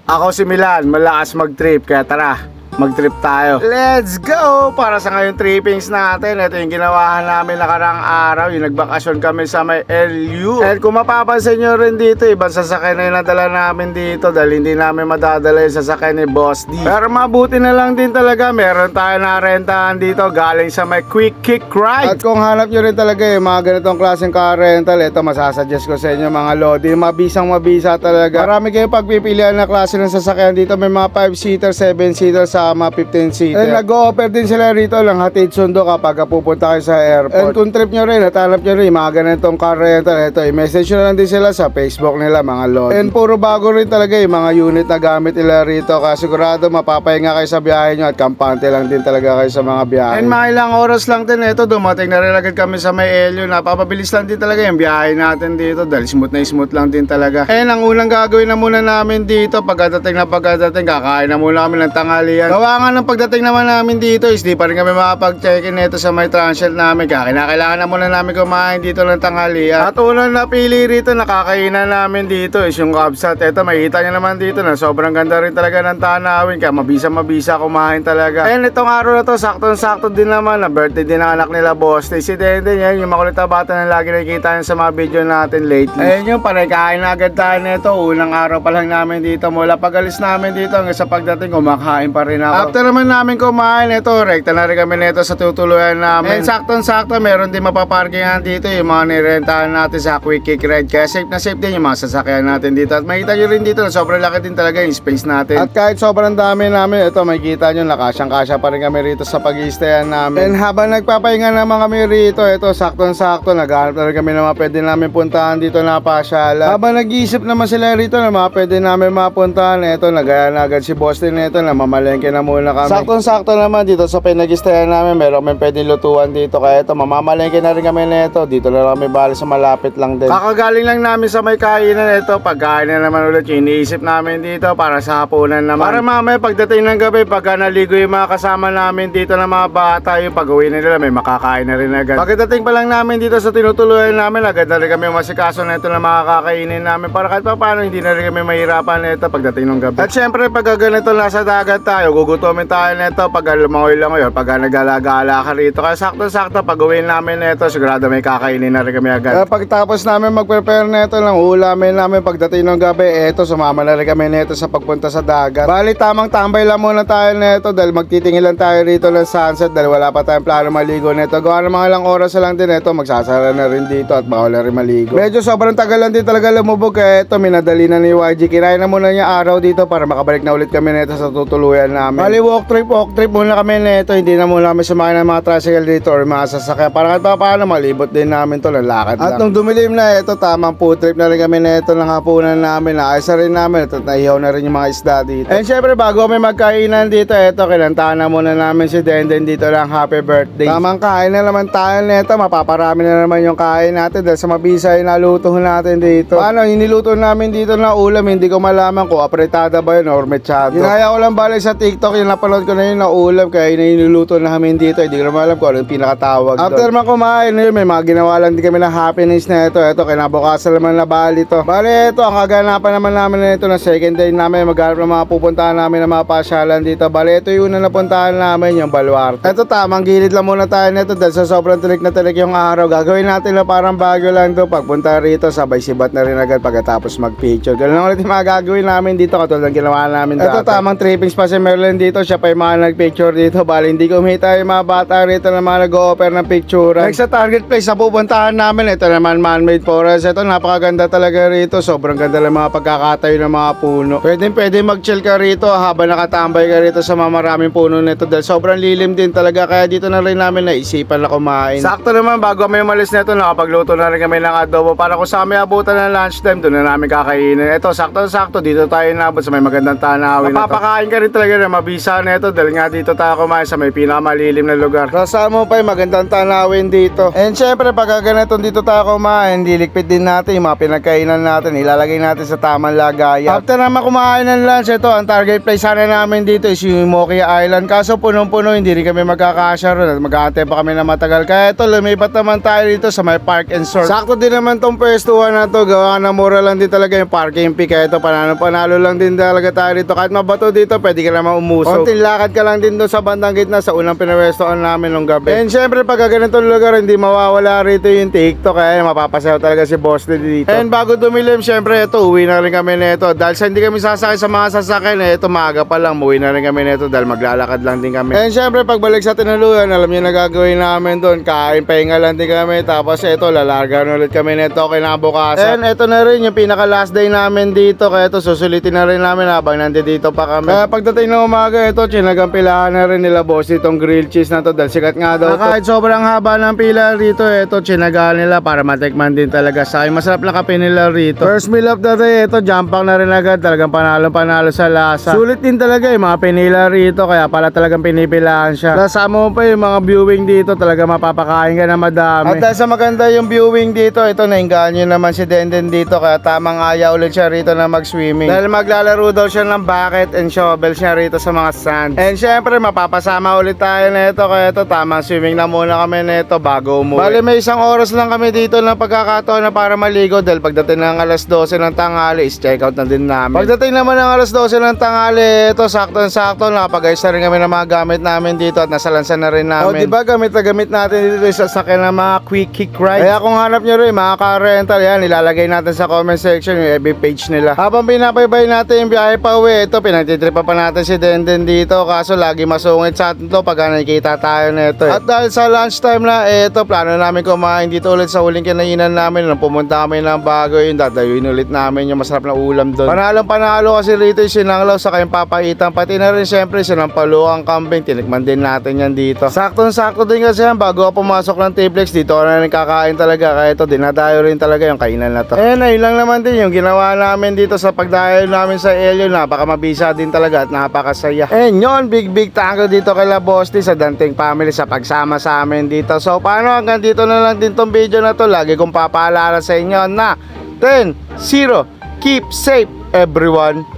Ako si Milan, malakas mag-trip, kaya tara, mag-trip tayo. Let's go! Para sa ngayong trippings natin, ito yung ginawahan namin nakarang araw, yung nagbakasyon kami sa may LU. And kung mapapansin nyo rin dito, ibang sasakyan na yung nadala namin dito dahil hindi namin madadala yung sasakyan ni Boss D. Pero mabuti na lang din talaga, meron tayo na rentahan dito galing sa may Quick Kick Ride. At kung hanap nyo rin talaga yung mga ganitong klaseng car rental, ito masasuggest ko sa inyo mga lodi, mabisang mabisa talaga. Marami kayong pagpipilian na klase ng sasakyan dito, may mga 5-seater, 7-seater sa mga 15-seater. And nag-o-offer din sila rito lang hatid sundo kapag pupunta kayo sa airport. And kung trip nyo rin at hanap nyo rin mga ganitong car rental, ito i-message nyo lang din sila sa Facebook nila mga lodi. And puro bago rin talaga yung mga unit na gamit nila rito, kaya sigurado mapapahinga kayo sa biyahe nyo at kampante lang din talaga kayo sa mga biyahe. And mga ilang oras lang din ito, dumating na rin agad kami sa may LU. Napapabilis lang din talaga yung biyahe natin dito dahil smooth na smooth lang din talaga. And ang unang gagawin na muna namin dito pagdating kakain na muna kami ng tanghalian. Gawa nga ng pagdating naman namin dito is di pa rin kami makapag-check-in nito sa may transient namin, kaya kailangan na muna namin kumain dito ng tanghalian. At unang napili rito nakakainan namin dito is yung Kabsat. Ito makikita nyo naman dito na sobrang ganda rin talaga ng tanawin, kaya mabisa kumain talaga. And itong araw na to sakto din naman na birthday din ng anak nila Boss Day. Si Denden yan, yung makulit na bata na lagi nakikita nyo sa mga video natin lately. Ayun yung panay kain na agad tayo nito. Unang araw pa lang namin dito, mula pag-alis namin dito hanggang sa pagdating kumakain pa rin ako. After naman namin kumain, ito rekta na rin kami nito sa tutuluyan namin. And sakto meron din mapaparkingan dito yung mga nirentahan natin sa Quick Kick Ride, kaya safe na safe din yung mga sasakyan natin dito. At makita nyo rin dito na sobrang laki din talaga yung space natin. At kahit sobrang dami namin, ito makikita nyo nakasyang-kasya pa rin kami rito sa pag-i-stayan namin. And habang nagpapahinga naman kami rito, ito sakto naghanap na rin kami na mga pwede namin puntahan dito na pasyala. Habang nag-iisip naman sila rito na mga pwede namin mapuntahan, ito nagaya na agad si Boss din nito na mamalengke na muna kami. Sakto naman dito sa pinag-istayan namin, meron kami pwede lutuan dito, kaya ito mamamalengke na rin kami nito. Dito na lang kami bali sa malapit lang din. Kakagaling lang namin sa may kainan, ito pagkain na naman ulit yung iniisip namin dito para sa hapunan naman. Para mamaya pagdating ng gabi, pagka naligo yung mga kasama namin dito na mga bata, yung pag-uwi na nila may makakain na rin agad. Pagdating pa lang namin dito sa tinutuluyan namin, agad na rin kami masikaso na ito na makakainin namin para kahit pa paano hindi na rin kami mahirapan na ito pagdating ng gabi. At syempre pag ganito nasa dagat tayo, gugutomin tayo na ito pag lumangoy lang ngayon, pag nagala-gala ka rito. Kaya sakto pag uwi namin na ito, sigurado may kakainin na rin kami agad. Kaya pagtapos namin mag-prepare na ito ng ulamin namin pagdating ng gabi, eto sumama na rin kami na ito sa pagpunta sa dagat. Bali tamang tambay lang muna tayo na ito dahil magtitingin lang tayo rito ng sunset dahil wala pa tayong plano maligo na ito. Gawa ng mga ilang oras na lang din ito, magsasara na rin dito at bawal na rin maligo. Medyo sobrang tagal lang din talaga lumubog, kaya ito minadali na ni YG. Kinain na muna niya araw dito para makabalik na ulit kami na ito sa tutuluyan namin. Bali walk trip muna kami na ito, hindi na muna kami sumakay ng mga tricycle dito or mga sasakyan para kahit paano malibot din namin to, lalakad lang. At nung dumilim na ito, tamang food trip na rin kami na ito ng hapunan namin, naayos na rin namin ito, nahihaw na rin yung mga isda dito. And syempre bago kami magkainan dito, ito kinantahan na muna namin si Denden dito ng happy birthday. Tamang kain na naman tayo na ito, mapaparami na naman yung kain natin dahil sa mabisa yung naluto natin dito. Paano iniluto namin dito na ulam, hindi ko malaman kung apretada ba yun or mechado. Ginaya ko lang balik sa TikTok, yung napanood ko na yun na ulam, kaya iniluluto namin dito, hindi ko naman alam kung ano yung pinakatawag doon. After man kumain, may mga ginawa lang din kami ng happenings na ito. Ito kinabukasan naman na bali to. Bali ito, ang kaganapan naman namin na ito na second day namin maghanap ng mga pupuntahan namin ng mga pasyalan dito. Bali ito yung una na puntahan namin, yung Baluarte. Ito tamang gilid lang muna tayo nito dahil sa sobrang tinik na tinik yung araw. Gagawin natin na parang bagyo lang to. Pagpunta rito, sabay sibat na rin agad pagkatapos mag-picture. Ganun lang ulit yung mga gagawin namin dito katulad ng ginawa namin dati. Ito tamang trippings pa si Merlin dito, siya pa yung mga nag-picture dito. Bali hindi kumita yung mga bata rito na mga nag-o-offer ng picture. Next sa target place na pupuntahan namin, ito naman man-made forest. Ito napakaganda talaga rito, sobrang ganda lang mga pagkakatayo ng mga puno. Pwede mag-chill ka rito habang nakatambay ka rito sa mga maraming puno nito dahil sobrang lilim din talaga, kaya dito na rin namin naisipan na kumain. Sakto naman bago kami umalis nito, nakapagluto na rin kami ng adobo para kung sa amin abutan ng lunchtime, doon na namin kakainin. Ito sakto dito tayo nabot sa may magandang tanawin. Mapapakain ka rin talaga ng mabisa na ito dahil nga dito tayo kumain sa may pinakamalilim na lugar. Kasama mo pa yung magandang tanawin dito. And syempre pag ganito dito tayo kumain, lilikpit din natin yung mga pinagkainan natin, ilalagay natin sa tamang lagayan. After naman kumain ng lunch, ito ang target place sana namin dito is yung Moki Island. Kaso punong-puno, hindi rin kami magkakasya ron at mag-aantay pa kami na matagal. Kaya ito, lumipat naman tayo dito sa may Park and Resort. Sakto din naman tong pwestuhan na to, gawa na mura lang din talaga yung parking fee. Kaya ito, panalo lang din talaga tayo dito. Kahit mabato dito, pwede ka naman umusok. Konting lakad ka lang din doon sa bandang gitna sa unang pinwestuhan namin nung gabi. And syempre pag ganitong lugar, hindi mawawala rito yung TikTok. Kaya mapapasayaw talaga si Boss D dito. And bago dumilim, syempre ito, uwi na rin kami nito. Dahil sa hindi kami sasakay sa mga sasakyan, ito maaga pa lang, uwi na rin kami nito dahil maglalakad lang din kami. And syempre pagbalik sa Tinuluyan, alam niyo na gagawin namin doon, kain pahinga lang din kami. Tapos ito, lalargan ulit kami nito kinabukasan. And ito na rin yung pinaka last day namin dito. Kaya ito, susulitin na rin namin habang nandito pa kami. Kaya pagdating ng umaga, ito, chinagampilaan na rin nila boss itong grilled cheese na to dahil sikat nga daw to. Kahit sobrang haba ng pila rito, ito, chinagaan nila para matikman din talaga. Sa akin, masarap na kape nila rito. First meal of the day, ito, jampang na rin agad. Talagang panalo sa lasa. Sulit din talaga yung mga pinila rito, kaya pala talagang pinipilaan siya. Kasama mo pa yung mga viewing dito, talaga mapapakain ka na madami. At dahil sa maganda yung viewing dito, ito, nainggaan nyo naman si Denden dito, kaya tamang aya ulit siya rito na mag-swimming. Dahil maglalaro daw siya ng bucket and shovel siya rito sa mga sand. And syempre, mapapasama ulit tayo na ito, kaya ito, tamang swimming na muna kami na ito bago umuwi. Bali, may isang oras lang kami dito ng pagkakataon na para maligo dahil pagdating ng alas 12 ng tanghali is check out na din namin. Pagdating naman ng alas 12 ng tanghali, ito sakto-sakto nakapag-ayos na rin kami ng mga gamit namin dito at nasalansan na rin namin. O diba, gamit na gamit natin dito sa sakyan ng mga quick kick ride. Kaya kung hanap nyo rin mga car rental, yan, ilalagay natin sa comment section yung FB page nila. Habang pinapaybay natin yung biyahe pa uwi, ito, pinagtitripa pa natin si Denden dito, kaso lagi masungit sa atin to pag nakikita tayo na ito. At dahil sa lunchtime na, ito, plano namin kumain dito ulit sa huling kinainan namin. Nung pumunta kami ng bago yun, dadayuin ulit namin yung masarap na ulam doon. Panalo kasi rito yung sinanglaw sa kayong papaitan, pati na rin syempre sinampaluang kambing, tinikman din natin yan dito. Saktong-sakto din kasi yan, bago ako pumasok ng T-Flex, dito ako na rin kakain talaga, kaya ito, dinadayo rin talaga yung kainan na to. And ayun lang naman din yung ginawa namin dito sa pagdayo namin sa Elio, napaka mabisa din talaga at napakasaya. And yun, big thank you dito kay La Boss D sa Danting Family sa pagsama sa amin dito. So paano, hanggang dito na lang din tong video na to. Lagi kong papaalala sa inyo na 10-0, keep safe everyone.